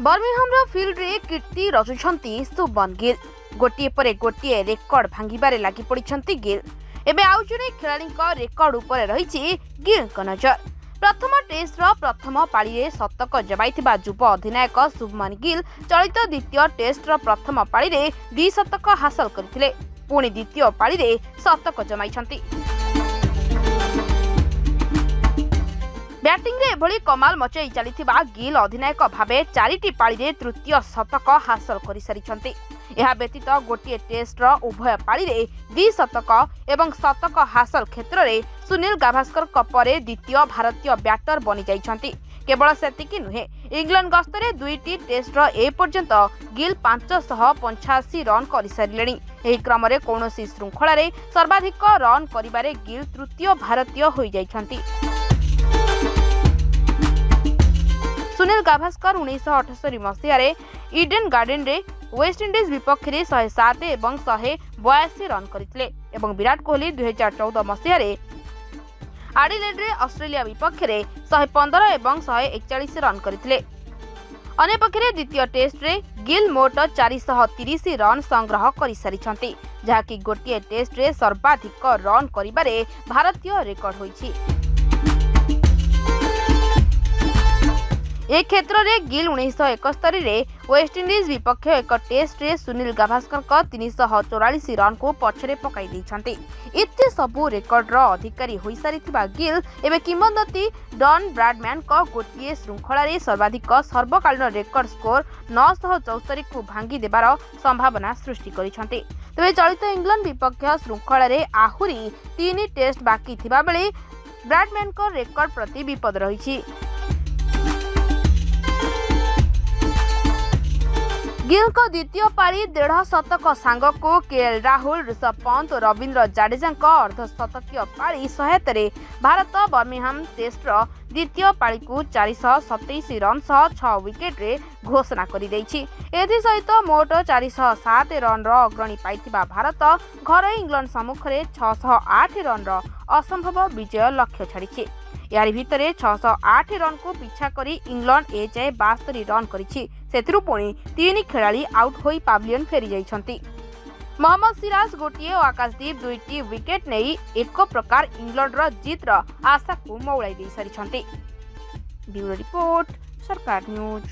Birmingham field रे कीर्ति रचुछंती शुभमन गिल। गोटे पर गोटे रेकर्ड भांगिबारे लागि पड़िछंती गिल। एबे आउ जणे खेलाड़ी रेकर्ड उपर रही गिल नजर। प्रथम टेस्ट प्रथम पाली शतक जमाइथिबा युव अधिनायक शुभमन गिल चलित द्वितीय टेस्ट प्रथम पाली द्विशतक हासिल करथिले। पुणी द्वितीय पाली शतक जमाइछंती। बैटिंग रे एभली कमाल मचाई चलिथिबा गिल अधिनायक भावे 4टी पाली तृतीय शतक हासिल कर सारिछंती। यह व्यतीत गोटे टेस्ट उभय पाली द्विशतक एवं शतक हासिल क्षेत्र में सुनील गाभास्कर परे द्वितीय भारतीय बैटर बनी जाइछंती। केवल सेतिकी नुहे, इंग्लैंड गस्तरे 2टी टेस्ट ए पर्यंत गिल 585 रन कर सारिलेनी। एही क्रम में कौनसी श्रृंखला रे सर्वाधिक रन करिबारे गिल तृतीय भारतीय होई जाइछंती। सुनील गाभास्कर 1978 मसीह ईडन गार्डन रे वेस्टइंडीज विपक्ष में 107 एवं 182 रन करथिले एवं विराट कोहली 2014 मसीह एडिलेड रे ऑस्ट्रेलिया विपक्ष में 115 एवं 141 रन करथिले। अन्यपक्षे द्वितीय टेस्ट रे गिल मोट 430 रन संग्रह कर सारिछंती, जहाँकि गोटे टेस्ट रे सर्वाधिक रन करिबारे भारतीय रेकर्ड होईछि। ए क्षेत्र में गिल 1971 रे वेस्टइंडीज विपक्ष एक टेस्ट रे सुनील गाभास्कर 344 रन को पछरे पकाई दैछंती। एते सबु रेकर्ड रो अधिकारी होई सारिथिबा गिल एबे किंवदंती डॉन ब्राडमैन को गोटिए श्रृंखला रे सर्वाधिक सर्वकालीन रेकर्ड स्कोर 974 को भांगी देबार संभावना सृष्टि करिसंती। तबे चलित इंग्लैंड विपक्ष श्रृंखला रे आहुरी 3 टेस्ट बाकी थिबा बेले ब्राडमैन को रेकर्ड प्रति विपद रहिछि। गिल को द्वितीय पारी 1.5 शतक सांग को केएल राहुल, ऋषभ पंत और रविंद्र जाडेजा अर्धशतकीय पारी सहायतारे भारत बर्मिंघम टेस्ट द्वितीय पारी को 427 रन 6 विकेट रे घोषणा कर सहित मोट 407 रन अग्रणी पाइथिबा भारत घर इंग्लैंड सम्मुख में 608 रन असंभव विजय लक्ष्य छाड़ी। यार भितर 608 रन को पिछा करी इंग्लैंड ए जाए 72 रन करिछि। सेथिरु पुणी 3 खेलाड़ी आउट होई पाविलियन फेरी जाइछंती। मोहम्मद सिराज गोटिए और आकाशदीप 2टी विकेट नहीं एक प्रकार इंग्लैंड रो जीत रो आशा को मौलाई दे सारिछंती। ब्यूरो रिपोर्ट, सरकार न्यूज।